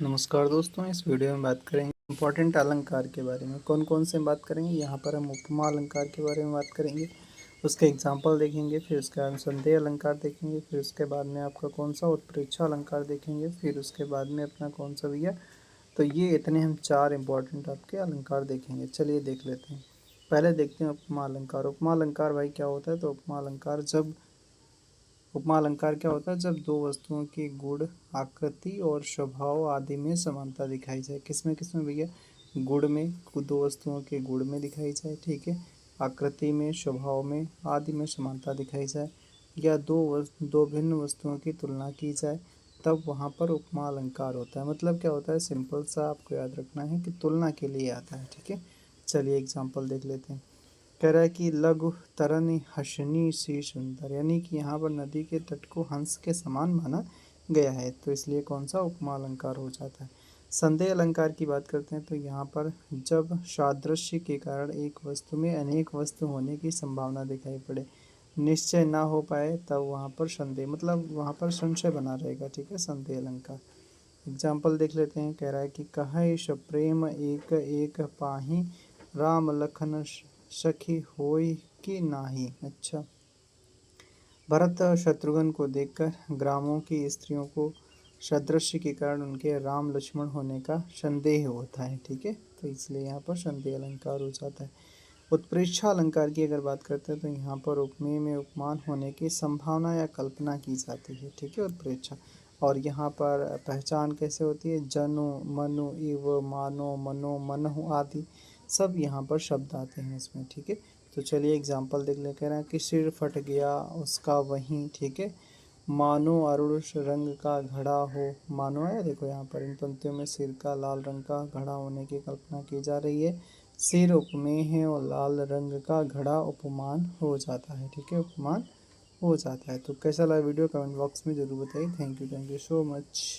नमस्कार दोस्तों, इस वीडियो में बात करेंगे इम्पोर्टेंट अलंकार के बारे में। कौन कौन से बात करेंगे यहाँ पर हम उपमा अलंकार के बारे में बात करेंगे, उसके एग्जाम्पल देखेंगे, फिर उसके अनुसंधेय अलंकार देखेंगे, फिर उसके बाद में आपका कौन सा उत्प्रेक्षा अलंकार देखेंगे, फिर उसके बाद में अपना कौन सा भैया। तो ये इतने हम 4 इम्पोर्टेंट आपके अलंकार देखेंगे। चलिए देख लेते हैं। पहले देखते हैं उपमा अलंकार। उपमा अलंकार भाई क्या होता है? तो उपमा अलंकार क्या होता है? जब दो वस्तुओं की गुण, आकृति और स्वभाव आदि में समानता दिखाई जाए। किसमें किसमें भैया? गुण में, दो वस्तुओं के गुण में दिखाई जाए, ठीक है, आकृति में, स्वभाव में आदि में समानता दिखाई जाए, या दो भिन्न वस्तुओं की तुलना की जाए, तब वहाँ पर उपमा अलंकार होता है। मतलब क्या होता है? सिंपल सा आपको याद रखना है कि तुलना के लिए आता है, ठीक है। चलिए एग्जाम्पल देख लेते हैं। कह रहा है कि लघु तरनि हंसनी सी सुंदर, यानी कि यहाँ पर नदी के तट को हंस के समान माना गया है, तो इसलिए कौन सा उपमा अलंकार हो जाता है। संदेह अलंकार की बात करते हैं तो यहाँ पर जब सादृश्य के कारण एक वस्तु में अनेक वस्तु होने की संभावना दिखाई पड़े, निश्चय ना हो पाए, तब वहाँ पर संदेह, मतलब वहाँ पर संशय बना रहेगा, ठीक है, संदेह अलंकार। एग्जाम्पल देख लेते हैं। कह रहा है कि कहे सप्रेम एक एक पाही, राम लखन सखी होय कि नाही। अच्छा, भरत शत्रुघ्न को देखकर ग्रामों की स्त्रियों को सादृश्य के कारण उनके राम लक्ष्मण होने का संदेह होता है, ठीक है, तो इसलिए यहाँ पर संदेह अलंकार हो जाता है। उत्प्रेक्षा अलंकार की अगर बात करते हैं तो यहाँ पर उपमेय में उपमान होने की संभावना या कल्पना की जाती है, ठीक है, उत्प्रेक्षा। और यहाँ पर पहचान कैसे होती है? जनु, मनु, इव, मानो, मनो, मनहु आदि सब यहाँ पर शब्द आते हैं इसमें, ठीक है। तो चलिए एग्जाम्पल देख ले। कह रहे हैं कि सिर फट गया उसका वहीं, ठीक है, मानो अरुण रंग का घड़ा हो। मानो है, देखो यहाँ पर इन पंक्तियों में सिर का लाल रंग का घड़ा होने की कल्पना की जा रही है। सिर उपमेय है और लाल रंग का घड़ा उपमान हो जाता है, ठीक है, उपमान हो जाता है। तो कैसा लगा वीडियो? कमेंट बॉक्स में जरूर बताइए। Thank you so much.